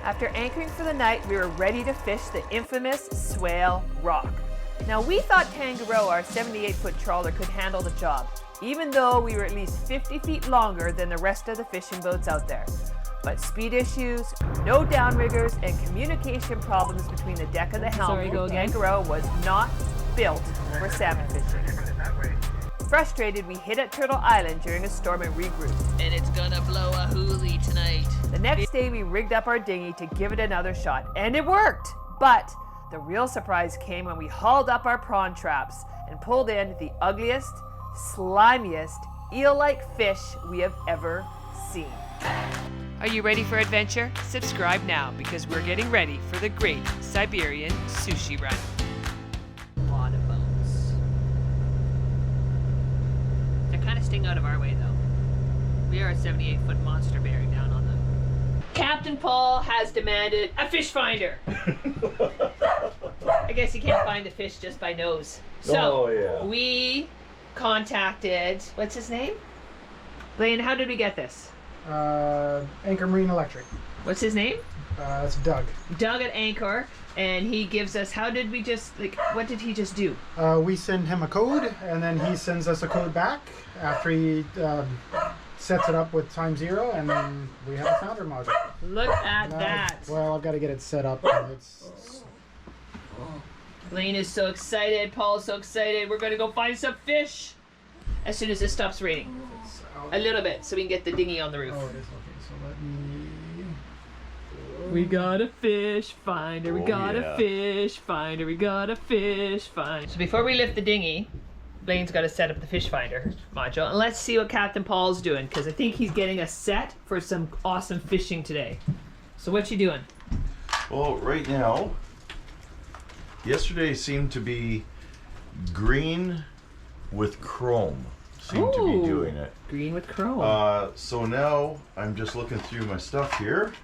After anchoring for the night, we were ready to fish the infamous Swale Rock. Now, we thought Tangaroa, our 78-foot trawler, could handle the job, even though we were at least 50 feet longer than the rest of the fishing boats out there. But speed issues, no downriggers, and communication problems between the deck and the helm meant Tangaroa was not built for salmon fishing. Frustrated, we hit at Turtle Island during a storm and regrouped. And it's gonna blow a hoolie tonight. The next day, we rigged up our dinghy to give it another shot, and it worked! But the real surprise came when we hauled up our prawn traps and pulled in the ugliest, slimiest, eel-like fish we have ever seen. Are you ready for adventure? Subscribe now because we're getting ready for the Great Siberian Sushi Run. A lot of boats. They're kind of staying out of our way though. We are a 78-foot monster bearing down on them. Captain Paul has demanded a fish finder. I guess you can't find the fish just by nose. So we contacted, what's his name? Blaine, how did we get this? Anchor Marine Electric. What's his name? That's Doug. Doug at Anchor, and he gives us, how did we just, what did he just do? We send him a code, and then he sends us a code back after he sets it up with TIMEZERO, and then we have a founder module. Look at that. Well, I've got to get it set up. Blaine is so excited. Paul is so excited. We're going to go find some fish as soon as it stops raining. A little bit, so we can get the dinghy on the roof. Oh, it is. Okay, so let me... We got a fish finder. We got a fish finder. We got a fish finder. So before we lift the dinghy, Blaine's got to set up the fish finder module. And let's see what Captain Paul's doing, because I think he's getting us set for some awesome fishing today. So what you doing? Well, right now, yesterday seemed to be green with chrome. Seemed to be doing it. Green with chrome. So now I'm just looking through my stuff here.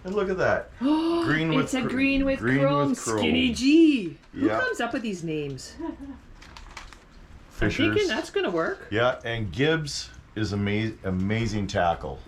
And look at that. Green with it's a green with chrome. Skinny G. Who comes up with these names? Fishers. I'm thinking that's going to work. Yeah, and Gibbs is amazing tackle.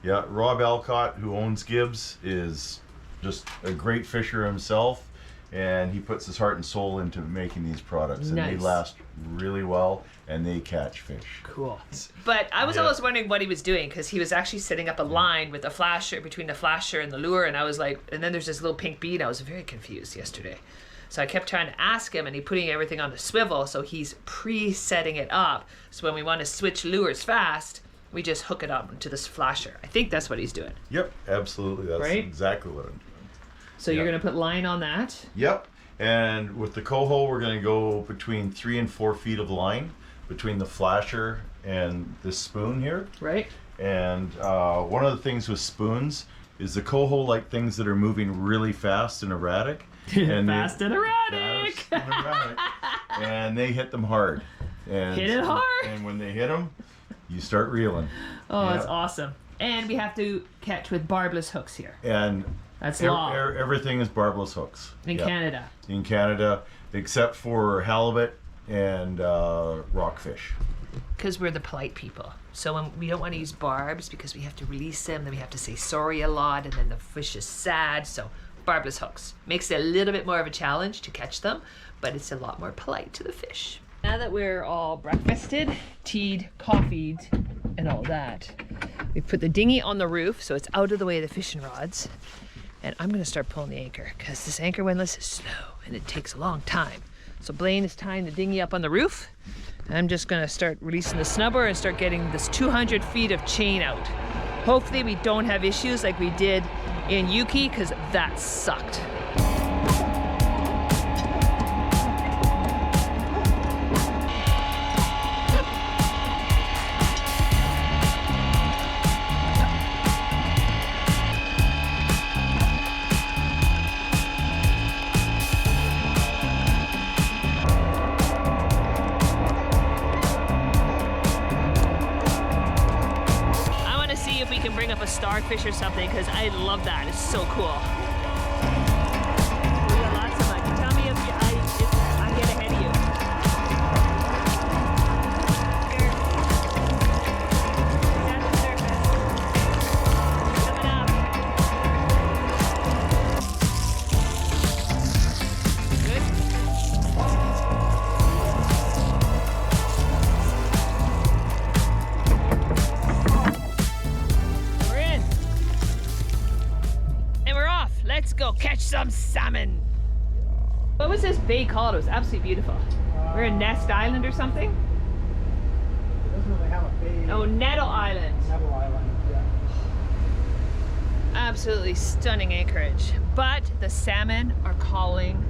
Yeah, Rob Alcott, who owns Gibbs, is just a great fisher himself. And he puts his heart and soul into making these products. And they last really well, and they catch fish. Cool. But I was always wondering what he was doing, because he was actually setting up a line with a flasher, between the flasher and the lure, and I was like, and then there's this little pink bead. I was very confused yesterday. So I kept trying to ask him, and he's putting everything on the swivel, so he's pre-setting it up. So when we want to switch lures fast, we just hook it up to this flasher. I think that's what he's doing. Yep, absolutely. That's exactly what I'm doing. So you're going to put line on that? Yep. And with the coho, we're going to go between 3 and 4 feet of line between the flasher and this spoon here. Right. And one of the things with spoons is the coho like things that are moving really fast and erratic. And fast and erratic. And they hit them hard. And hit it hard. And when they hit them, you start reeling. Oh, that's awesome. And we have to catch with barbless hooks here. And that's law. Everything is barbless hooks. In Canada. In Canada, except for halibut and rockfish. Because we're the polite people. So when we don't want to use barbs because we have to release them, then we have to say sorry a lot, and then the fish is sad. So barbless hooks. Makes it a little bit more of a challenge to catch them, but it's a lot more polite to the fish. Now that we're all breakfasted, tea'd, coffee'd, and all that, we put the dinghy on the roof so it's out of the way of the fishing rods. And I'm going to start pulling the anchor because this anchor windlass is slow and it takes a long time. So Blaine is tying the dinghy up on the roof. And I'm just going to start releasing the snubber and start getting this 200 feet of chain out. Hopefully we don't have issues like we did in Yuki, because that sucked. A starfish or something, because I love that. It's so cool. We got lots of money. Tell me if I get ahead of you. Here. That's the surface. Coming up. Let's go catch some salmon. What was this bay called? It was absolutely beautiful. We're in Nest Island or something? It doesn't really have a bay. Oh, Nettle Island. Nettle Island, yeah. Absolutely stunning anchorage. But the salmon are calling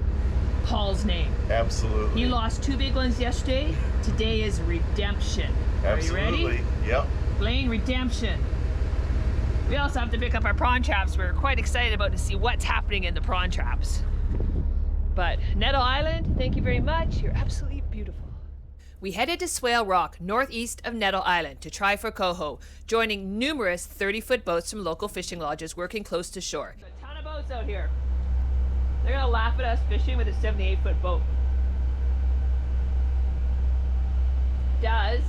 Paul's name. Absolutely. You lost 2 big ones yesterday. Today is redemption. Absolutely. Are you ready? Yep. Blaine, redemption. We also have to pick up our prawn traps. We're quite excited about to see what's happening in the prawn traps. But Nettle Island, thank you very much. You're absolutely beautiful. We headed to Swale Rock, northeast of Nettle Island, to try for coho, joining numerous 30-foot boats from local fishing lodges working close to shore. There's a ton of boats out here. They're gonna laugh at us fishing with a 78-foot boat. Does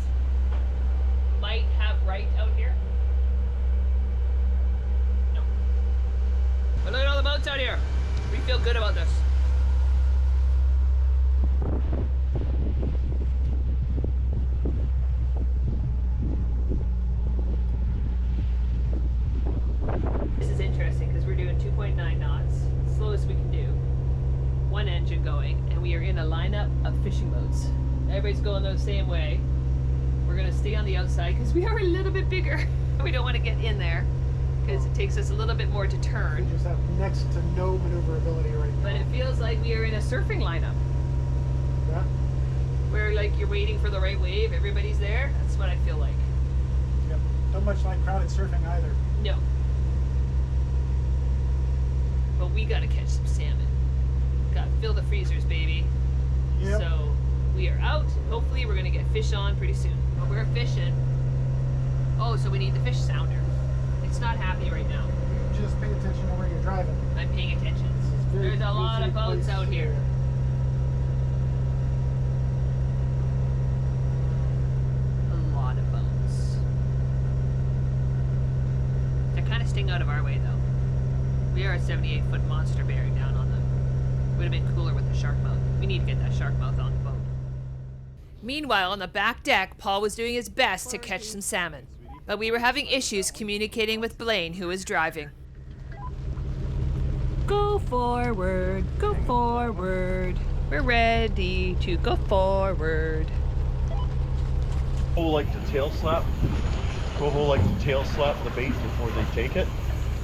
might have right out here? No. But look at all the boats out here. We feel good about this. This is interesting because we're doing 2.9 knots, slowest we can do. One engine going, and we are in a lineup of fishing boats. Everybody's going the same way. We're gonna stay on the outside because we are a little bit bigger. We don't want to get in there because it takes us a little bit more to turn. We just have next to no maneuverability right now. But it feels like we are in a surfing lineup. Yeah. Where like you're waiting for the right wave, everybody's there. That's what I feel like. Yep. Don't much like crowded surfing either. No. But we gotta catch some salmon. Gotta fill the freezers, baby. Yep. So we are out. Hopefully we're gonna get fish on pretty soon. But we're fishing. Oh, so we need the fish sounder. It's not happy right now. Just pay attention to where you're driving. I'm paying attention. There's a lot of boats out here. A lot of boats. They're kind of staying out of our way though. We are a 78-foot monster bearing down on them. Would have been cooler with the shark mouth. We need to get that shark mouth on the boat. Meanwhile, on the back deck, Paul was doing his best to catch some salmon. But we were having issues communicating with Blaine, who was driving. Go forward, go forward. We're ready to go forward. Coho like to tail slap. Coho like to tail slap the bait before they take it.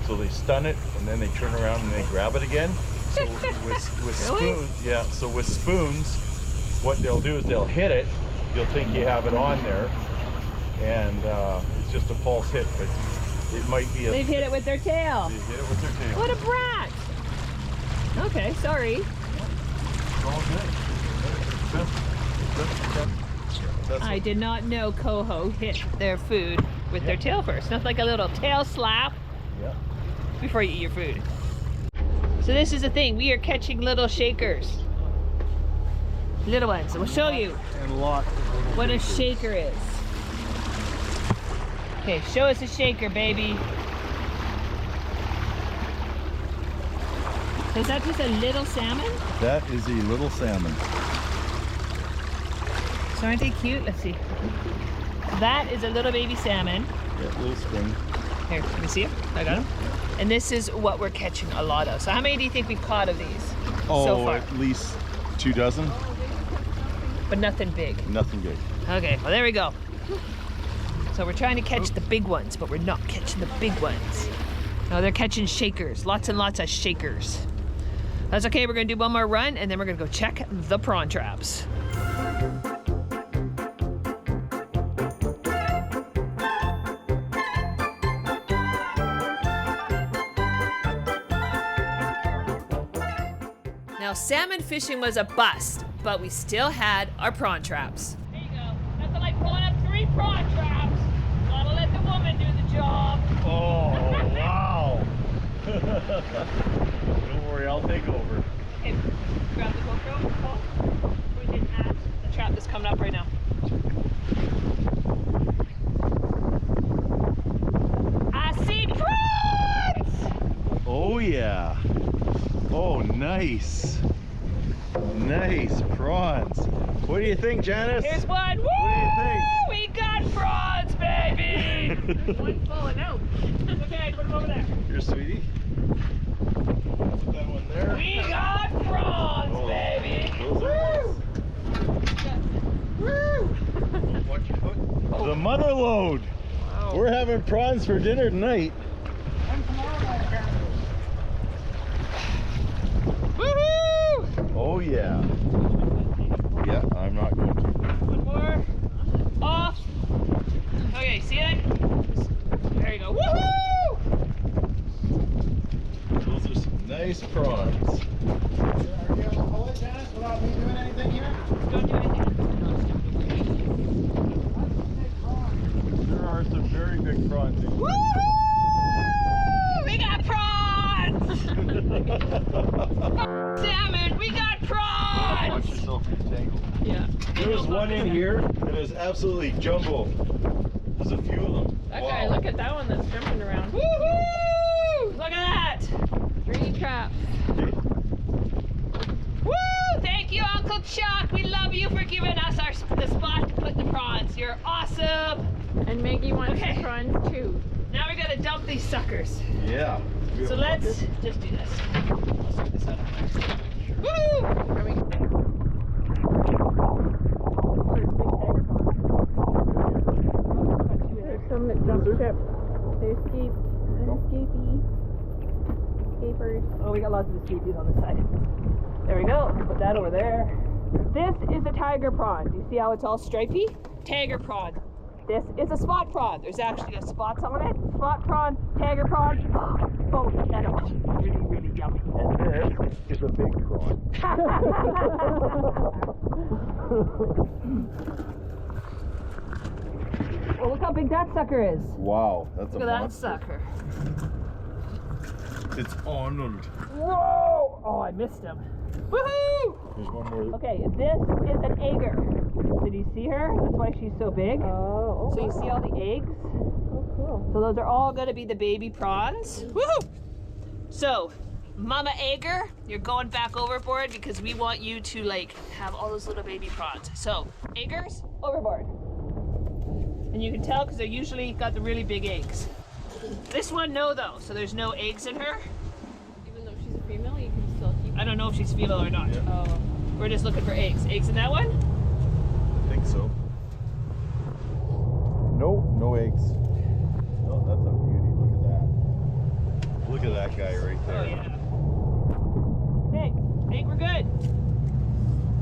So they stun it and then they turn around and they grab it again. So with spoons, yeah. So with spoons, what they'll do is they'll hit it. You'll think you have it on there, and it's just a false hit, but it might be a. They've hit it with their tail. They hit it with their tail. What a brat! Okay, sorry. It's all good. I did not know coho hit their food with their tail first. Not like a little tail slap before you eat your food. So this is the thing. We are catching little shakers. Little ones. We'll show you what a shaker is. Okay, show us a shaker, baby. So is that just a little salmon? That is a little salmon. So aren't they cute? Let's see. That is a little baby salmon. Yeah, little string. Here, let me see him. I got him. And this is what we're catching a lot of. So how many do you think we've caught of these so far? At least 2 dozen. But nothing big. Nothing good. Okay, well there we go. So we're trying to catch the big ones, but we're not catching the big ones. No, they're catching shakers. Lots and lots of shakers. That's okay, we're gonna do one more run and then we're gonna go check the prawn traps. Now, salmon fishing was a bust, but we still had our prawn traps. There you go. Nothing like pulling up 3 prawn traps. Gotta let the woman do the job. Oh, wow. Don't worry, I'll take over. Okay, grab the GoPro. Paul. Put it at the trap that's coming up right now. I see prawns! Oh, yeah. Oh, nice. Nice prawns. What do you think, Janice? Here's one. Woo! What do you think? We got prawns, baby! One falling out. Okay, put him over there. Here, sweetie. having prawns for dinner tonight. And tomorrow night, apparently. Woohoo! Oh yeah. Yeah, I'm not going to. One more. Off. Okay, see it? There you go. Woohoo! Those are some nice prawns. Are you able to pull it, Janice, without me doing anything here? Don't do anything. There are some very big prawns in here. Woohoo! We got prawns! Salmon, we got prawns! Watch yourself get tangled. Yeah. There's one in here that is absolutely jumbo. There's a few of them. That guy, look at that one that's jumping around. Woohoo! Look at that! 3 traps. Woo! Thank you, Uncle Chuck. We love you for giving us the spot to put the prawns. You're awesome. And Maggie wants Okay. the prawns too. Now we gotta dump these suckers. Yeah. We have So a let's bucket. just do this. I'll sort this out. Woo! Are we? There's some that jump ship. There's escapee. Escapers. Oh, we got lots of escapees on this side. There we go. Put that over there. This is a tiger prawn. Do you see how it's all stripy? Tiger prawn. This is a spot prawn. There's actually got spots on it. Spot prawn, tiger prawn. Both edible. Really, really yummy. And this is a big prawn. Well, look how big that sucker is. Wow, that's Look a at that monster. sucker. It's Arnold. Whoa! Oh, I missed him. Woohoo! There's one more. Okay, this is an egger. Did you see her? That's why she's so big. Oh. So you see all the eggs? Oh, cool. So those are all going to be the baby prawns. Woohoo! So, Mama Egger, you're going back overboard because we want you to like have all those little baby prawns. So, eggers, overboard. And you can tell because they're usually got the really big eggs. This one, no though, so there's no eggs in her. Even though she's a female, you can still keep. I don't know if she's female or not. Yeah. Oh. We're just looking for eggs. Eggs in that one? I think so. No, no eggs. No, that's a beauty. Look at that. Look at that guy right there. Oh yeah. Hey, think we're good.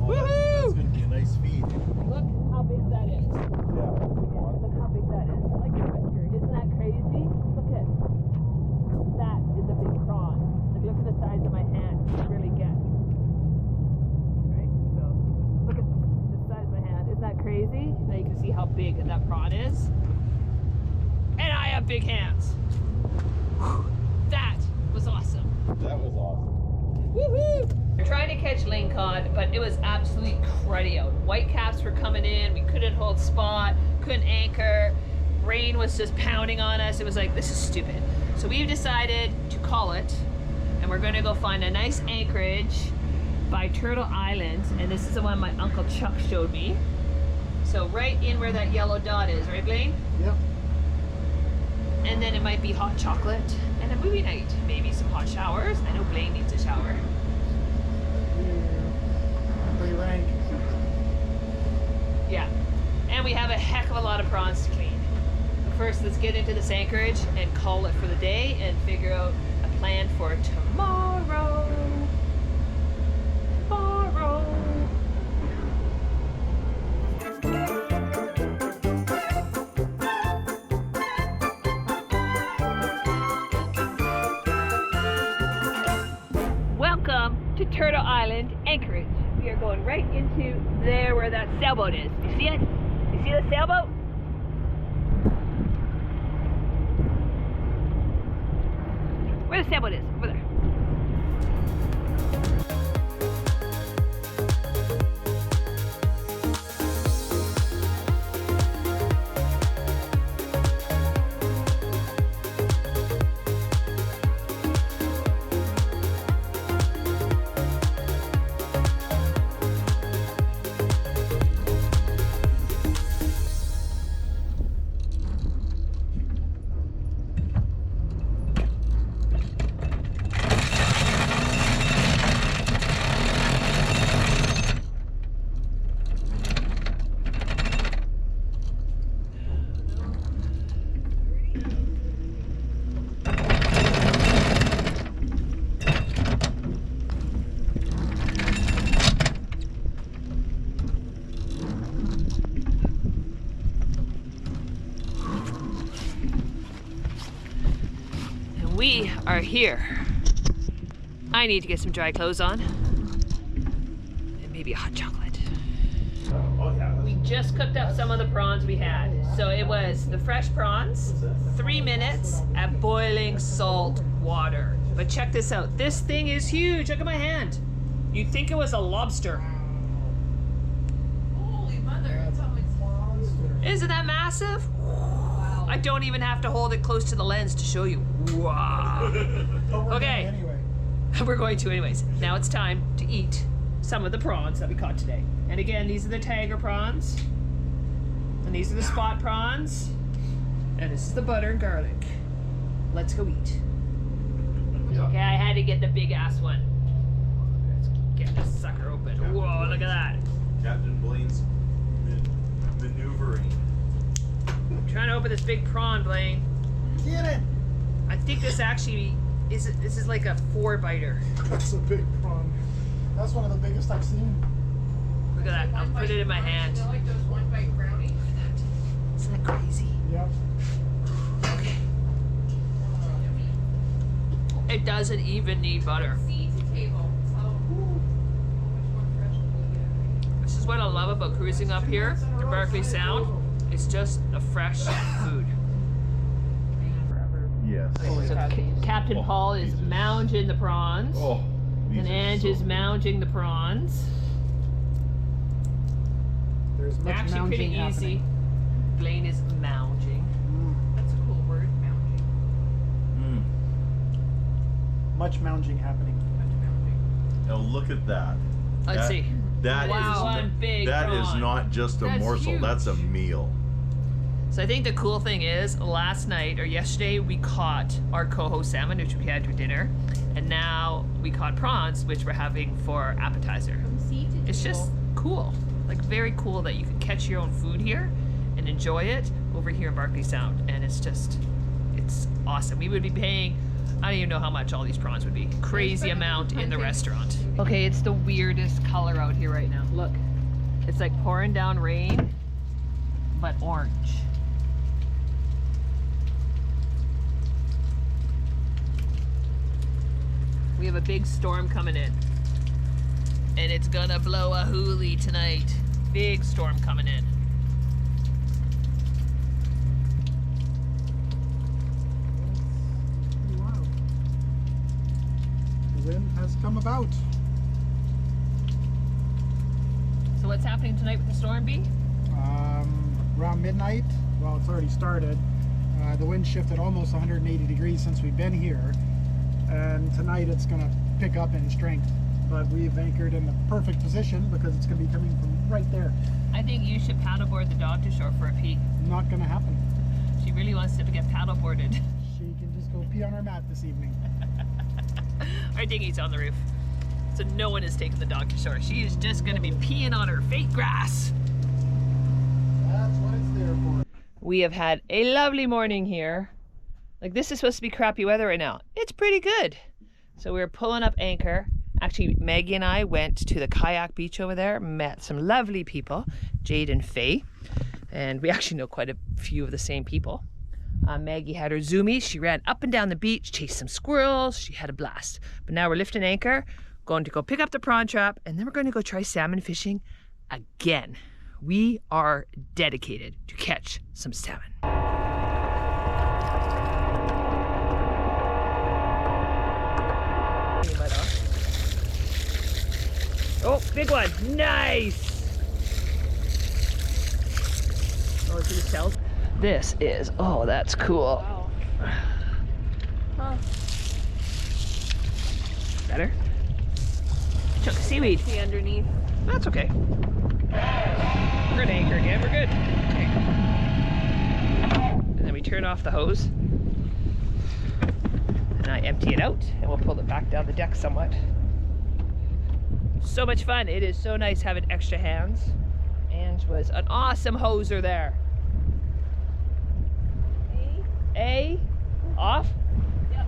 Oh, that's gonna be a nice feed. Look how big that is. Yeah. Look how big that is. Like a whisker. Isn't that crazy? Look at that is a big prawn. Like look at the size of my hand. You can really get. Right? So look at the size of my hand. Isn't that crazy? Now you can see how big that prawn is. And I have big hands. Whew. That was awesome. That was awesome. Woohoo! We're trying to catch lane cod, but it was absolutely cruddy out. White caps were coming in, we couldn't hold spot, couldn't anchor, rain was just pounding on us. It was like, this is stupid. So we've decided to call it, and we're gonna go find a nice anchorage by Turtle Island, and this is the one my Uncle Chuck showed me. So right in where that yellow dot is, right Blaine? Yep. And then it might be hot chocolate and a movie night. Maybe some hot showers. I know Blaine needs a shower. Pretty rank. Yeah. And we have a heck of a lot of prawns to clean. But first, let's get into this anchorage and call it for the day and figure out a plan for tomorrow. Tomorrow. Welcome to Turtle Island Anchorage. We are going right into there where that sailboat is. You see it? You see the sailboat? Where the sailboat is? Over there. are here. I need to get some dry clothes on. And maybe a hot chocolate. Oh yeah. We just cooked up some of the prawns we had. So it was the fresh prawns, 3 minutes at boiling salt water. But check this out. This thing is huge. Look at my hand. You'd think it was a lobster. Holy mother, it's always Isn't that massive? I don't even have to hold it close to the lens to show you. Wow. Okay. Anyway. We're going to anyways. Now it's time to eat some of the prawns that we caught today. And again, these are the tiger prawns. And these are the spot prawns. And this is the butter and garlic. Let's go eat. Okay, I had to get the big ass one. Let's get this sucker open. Whoa, look at that. Captain Blaine's maneuvering. I'm trying to open this big prawn, Blaine. Get it! I think this actually this is like a 4-biter. That's a big prawn. That's one of the biggest I've seen. Look at that. I'll put it in my hand. I like those one bite brownies. Isn't that crazy? Yep. Okay. It doesn't even need butter. Seed to table. So, how much more fresh can you get? This is what I love about cruising up here to Berkeley Sound. It's just a fresh food. Yes. So Captain Paul is mounging the prawns. Oh. these And are Ange so is good. mounging the prawns. There's They're much actually pretty mounging easy. happening. Blaine is mounging. That's a cool word, mounting. Much mounging happening. Now look at that. Let's That- see. That Wow, is one big that is prawn. not just a That's morsel. huge. That's a meal. So I think the cool thing is last night or yesterday we caught our coho salmon, which we had for dinner, and now we caught prawns, which we're having for appetizer. From seed to It's just cool, like very cool that you can catch your own food here and enjoy it over here in Berkeley Sound, and it's awesome. We would be paying, I don't even know how much all these prawns would be. Crazy amount in the restaurant. Okay, it's the weirdest color out here right now. Look, it's like pouring down rain, but orange. We have a big storm coming in. And it's gonna blow a hoolie tonight. Big storm coming in. Wow. The wind has come about. So what's happening tonight with the storm, B? Around midnight, well, it's already started. The wind shifted almost 180 degrees since we've been here. And tonight it's going to pick up in strength. But we've anchored in the perfect position because it's going to be coming from right there. I think you should paddleboard the dog to shore for a pee. Not going to happen. She really wants to get paddleboarded. She can just go pee on our mat this evening. Our dinghy's on the roof. So no one is taking the dog to shore. She is just gonna be peeing on her fake grass. That's what it's there for. We have had a lovely morning here. Like, this is supposed to be crappy weather right now. It's pretty good. So we're pulling up anchor. Actually, Maggie and I went to the kayak beach over there, met some lovely people, Jade and Faye. And we actually know quite a few of the same people. Maggie had her zoomies. She ran up and down the beach, chased some squirrels. She had a blast. But now we're lifting anchor, going to go pick up the prawn trap, and then we're going to go try salmon fishing again. We are dedicated to catch some salmon. Oh, big one. Nice. Oh, see the shells? This is, oh, that's cool. Wow. Better? Chunk of seaweed. See underneath. That's okay. We're gonna anchor again. We're good. Okay. And then we turn off the hose. And I empty it out, and we'll pull it back down the deck somewhat. So much fun. It is so nice having extra hands. Ange was an awesome hoser there. A, off. Yep.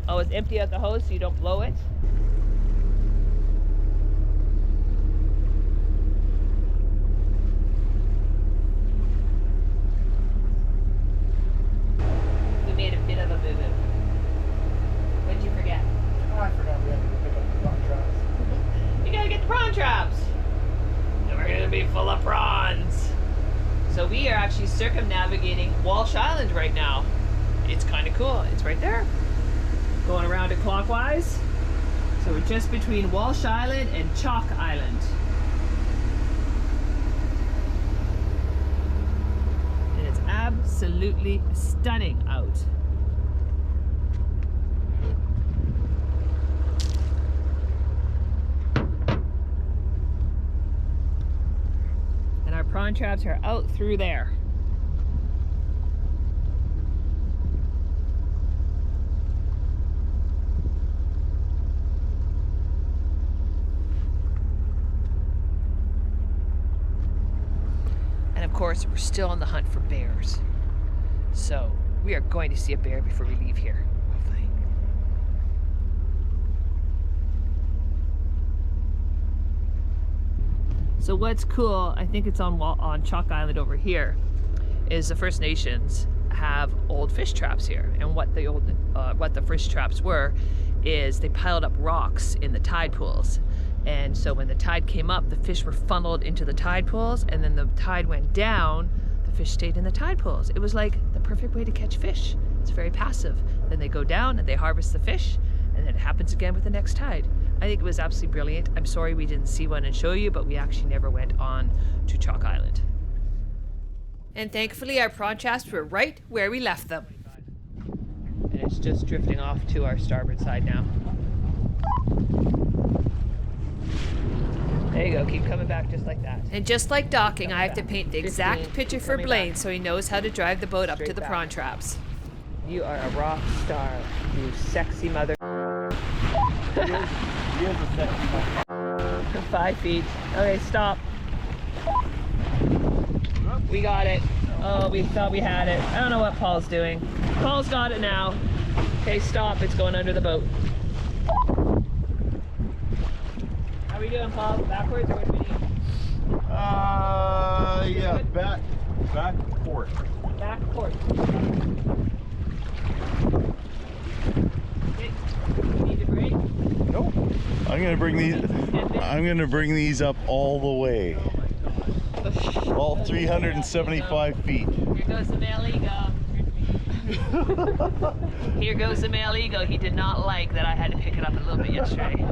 Always empty out the hose so you don't blow it. We made a bit of So we are actually circumnavigating Walsh Island right now. It's kind of cool. It's right there. Going around it clockwise. So we're just between Walsh Island and Chalk Island. And it's absolutely stunning out. And our prawn traps are out through there. And of course, we're still on the hunt for bears. So we are going to see a bear before we leave here, hopefully. So what's cool, I think it's on Chalk Island over here, is the First Nations have old fish traps here. And what the fish traps were is they piled up rocks in the tide pools. And so when the tide came up, the fish were funneled into the tide pools, and then the tide went down, the fish stayed in the tide pools. It was like the perfect way to catch fish. It's very passive. Then they go down and they harvest the fish, and then it happens again with the next tide. I think it was absolutely brilliant. I'm sorry we didn't see one and show you, but we actually never went on to Chalk Island. And thankfully our prawn traps were right where we left them. And it's just drifting off to our starboard side now. There you go, keep coming back just like that. And just like docking, I have to paint the exact picture for Blaine so he knows how to drive the boat up to the prawn traps. You are a rock star, you sexy mother. He is a sexy mother. 5 feet. Okay, stop. We got it. Oh, we thought we had it. I don't know what Paul's doing. Paul's got it now. Okay, stop. It's going under the boat. How are we doing, Paul? Backwards or what do we need? Yeah, back port. Back port. Okay. You need to brake? Nope. I'm gonna bring these up all the way. All 375 feet. Here goes the male ego. Here goes the male ego. He did not like that I had to pick it up a little bit yesterday.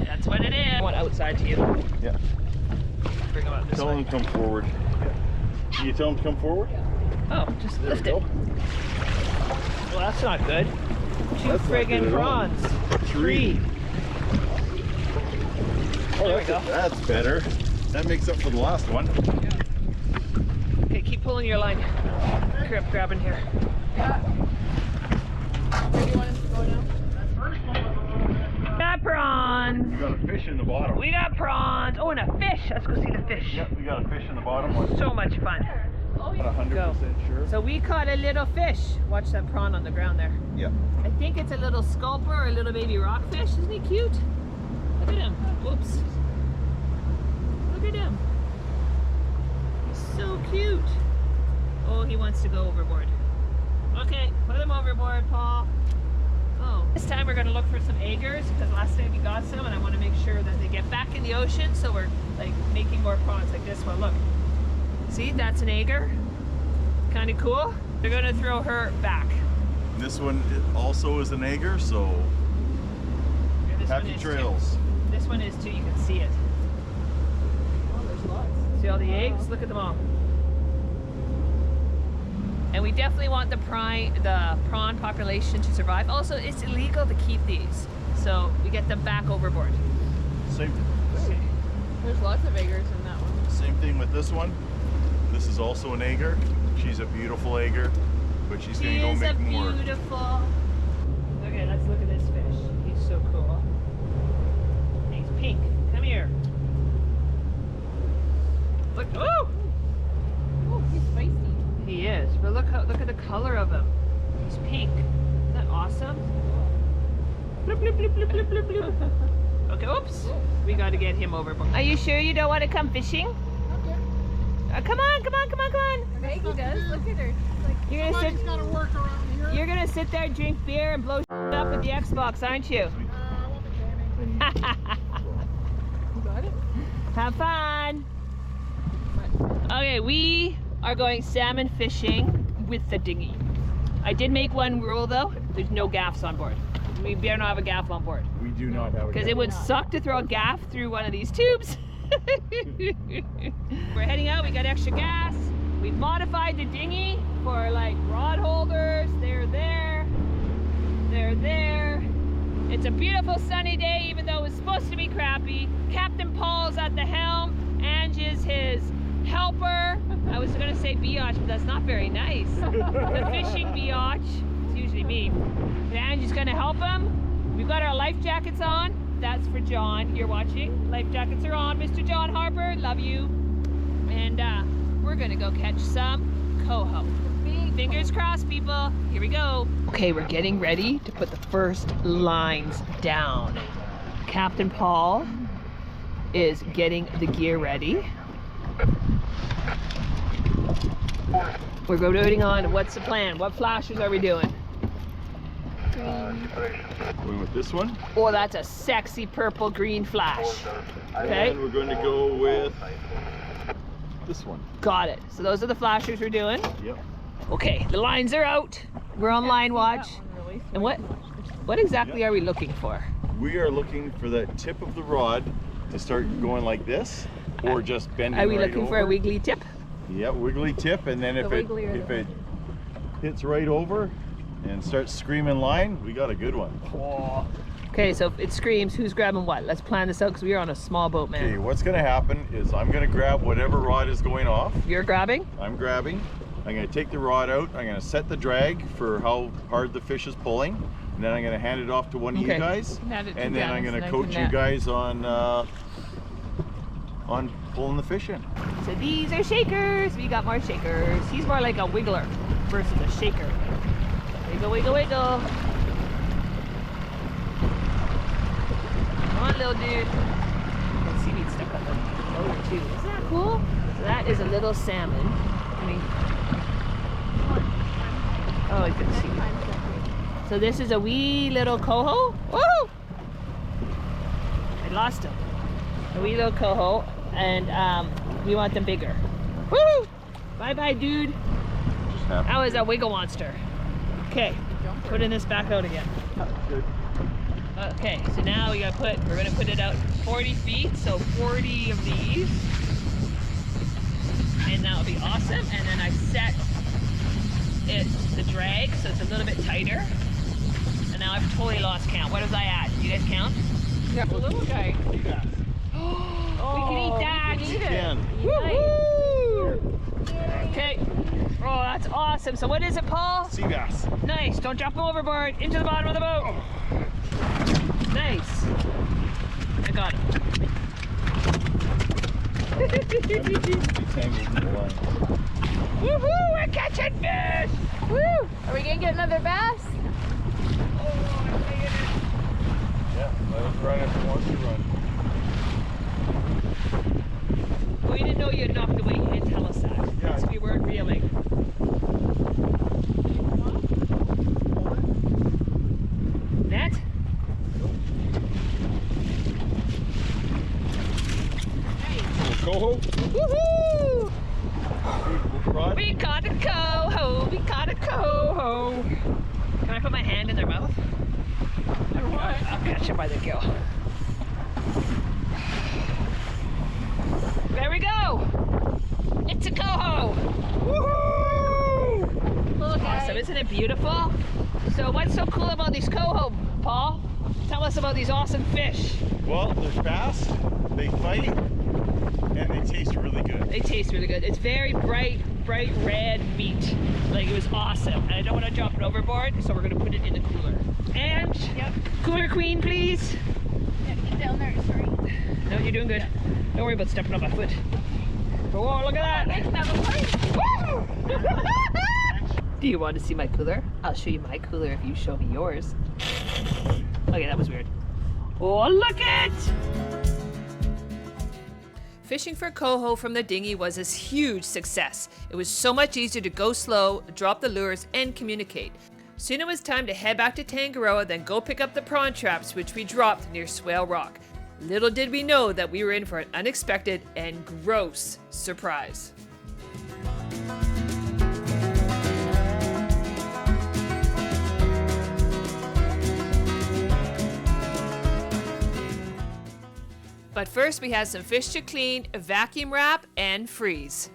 That's what it is. I want outside to you. Yeah. Bring him up this Tell way. him to come forward. Can you tell him to come forward? Oh, just There lift we it. go. Well, that's not good. Two That's not friggin' good at all. prawns. 3. Oh, There we go. That's better. That makes up for the last one. Okay, keep pulling your line. Grabbing here. Yeah. Where do you want us to go now? Got prawns. We got a fish in the bottom. We got prawns. Oh, and a fish. Let's go see the fish. Yep, we got a fish in the bottom. One. So much fun. Oh, Not 100% sure. So we caught a little fish. Watch that prawn on the ground there. Yep. I think it's a little sculper or a little baby rockfish. Isn't he cute? Look at him. Whoops. Look at him. He's so cute. Oh, he wants to go overboard. Okay, put him overboard, Paul. Oh. This time we're going to look for some eggers because last time we got some and I want to make sure that they get back in the ocean, so we're like making more prawns like this one. Look. See, that's an egger. Kind of cool. They're going to throw her back. This one also is an egger, so Here, this one happy is trails. Too. This one is too, you can see it. Oh, there's lots. See all the eggs? Look at them all. And we definitely want the prawn population to survive. Also, it's illegal to keep these, so we get them back overboard. Same There's lots of eggers in that one. Same thing with this one. This is also an egger. She's a beautiful egger, but she's gonna go make more. Beautiful. Okay, let's look at this fish. He's so cool. He's pink. Come here. Look. Oh! Oh, he's feisty. He is. But look at the color of him. He's pink. Isn't that awesome? Bloop, bloop, bloop, bloop, bloop, bloop, bloop. Okay, oops. We got to get him overboard. Are you sure you don't want to come fishing? Come on, come on, come on, come on. Maggie does. Look at her. She's like, You're gonna sit. Gotta work around here. You're gonna sit there, drink beer, and blow up with the Xbox, aren't you? I won't be jamming. you got it? Have fun. Okay, we are going salmon fishing with the dinghy. I did make one rule though, there's no gaffs on board. We better not have a gaff on board. We do not have a Because it would suck to throw a gaff through one of these tubes. We're heading out, we got extra gas. We've modified the dinghy for like rod holders. They're there. They're there. It's a beautiful sunny day, even though it's supposed to be crappy. Captain Paul's at the helm. Ange is his helper. I was gonna say biatch, but that's not very nice. The fishing biatch. It's usually me. But Ange is gonna help him. We've got our life jackets on. That's for John. You're watching. Life jackets are on, Mr. John Harper. Love you. And we're gonna go catch some coho. Fingers crossed, people. Here we go. Okay, we're getting ready to put the first lines down. Captain Paul is getting the gear ready. We're going on. What's the plan? What flashes are we doing? Going with this one. Oh, that's a sexy purple green flash. Okay. And we're going to go with this one. Got it. So those are the flashers we're doing. Yep. Okay, the lines are out. We're on line watch. And what exactly are we looking for? We are looking for that tip of the rod to start going like this, or just bending. Are we right looking for over. a wiggly tip? Yeah, wiggly tip, and then if it hits right over and starts screaming line, we got a good one. Okay, so if it screams, who's grabbing what? Let's plan this out because we are on a small boat, man. Okay, what's gonna happen is I'm gonna grab whatever rod is going off. You're grabbing? I'm grabbing. I'm gonna take the rod out. I'm gonna set the drag for how hard the fish is pulling, and then I'm gonna hand it off to one of you guys, and then I'm gonna coach you guys on pulling the fish in. So these are shakers. We got more shakers. He's more like a wiggler versus a shaker. Wiggle, wiggle, wiggle. Come on, little dude. Got seaweed stuck on the motor too. Isn't that cool? So that is a little salmon. I mean, oh, he's got seaweed. So this is a wee little coho. Woo! I lost him. A wee little coho, and we want them bigger. Woo! Bye bye, dude. That was a wiggle monster. Okay, putting this back out again. Good. Okay, so now we're gonna put it out 40 feet, so 40 of these. And that'll be awesome. And then I set the drag, so it's a little bit tighter. And now I've totally lost count. What does I add? You guys count? Yeah, the little guy. Yeah. We can eat that! We can eat it. Again. Woohoo! Okay. Oh, that's awesome. So what is it, Paul? Sea bass. Nice. Don't drop them overboard. Into the bottom of the boat. Nice. I got him. Woohoo! We're catching fish! Woo! Are we gonna get another bass? Yeah, let us run if it wants to run. We didn't know you had knocked away. You didn't tell us that. Yeah. Because we weren't reeling. Net? Coho? Woohoo! Rod? We caught a coho! We caught a coho! Can I put my hand in their mouth? I'll catch it by the gill. There we go! It's a coho! Woohoo! Awesome, isn't it beautiful? So what's so cool about these coho, Paul? Tell us about these awesome fish. Well, they're fast, they fight, and they taste really good. They taste really good. It's very bright red meat. Like, it was awesome. And I don't want to drop it overboard, so we're going to put it in the cooler. And, cooler queen, please. Yeah, get down there, sorry. No, you're doing good. Don't worry about stepping on my foot. Oh, look at that. Woo! Do you want to see my cooler? I'll show you my cooler if you show me yours. Okay, that was weird. Oh, look it! Fishing for coho from the dinghy was a huge success. It was so much easier to go slow, drop the lures, and communicate. Soon it was time to head back to Tangaroa, then go pick up the prawn traps which we dropped near Swale Rock. Little did we know that we were in for an unexpected and gross surprise. But first we have some fish to clean, vacuum wrap, and freeze.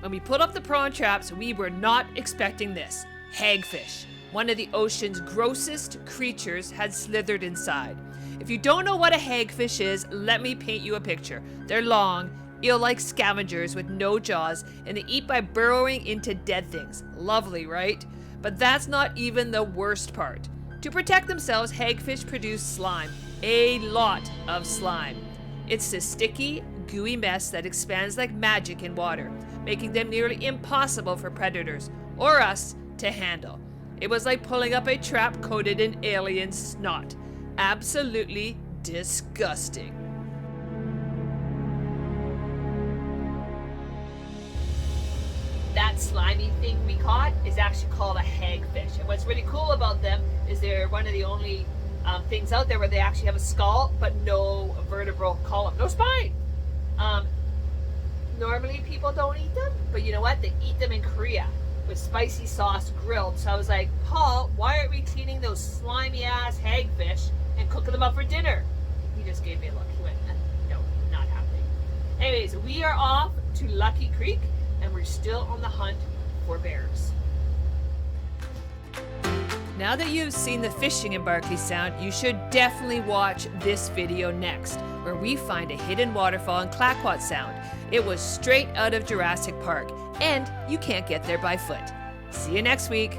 When we put up the prawn traps, we were not expecting this. Hagfish, one of the ocean's grossest creatures, had slithered inside. If you don't know what a hagfish is, let me paint you a picture. They're long, eel-like scavengers with no jaws, and they eat by burrowing into dead things. Lovely, right? But that's not even the worst part. To protect themselves, hagfish produce slime. A lot of slime. It's a sticky, gooey mess that expands like magic in water, making them nearly impossible for predators, or us, to handle. It was like pulling up a trap coated in alien snot. Absolutely disgusting. That slimy thing we caught is actually called a hagfish. And what's really cool about them is they're one of the only things out there where they actually have a skull, but no vertebral column, no spine. Normally people don't eat them, but you know what? They eat them in Korea with spicy sauce grilled. So I was like, Paul, why aren't we cleaning those slimy ass hagfish and cooking them up for dinner? He just gave me a look. He went, no, not happening. Anyways, we are off to Lucky Creek and we're still on the hunt for bears. Now that you've seen the fishing in Barkley Sound, you should definitely watch this video next, where we find a hidden waterfall in Clayoquot Sound. It was straight out of Jurassic Park, and you can't get there by foot. See you next week.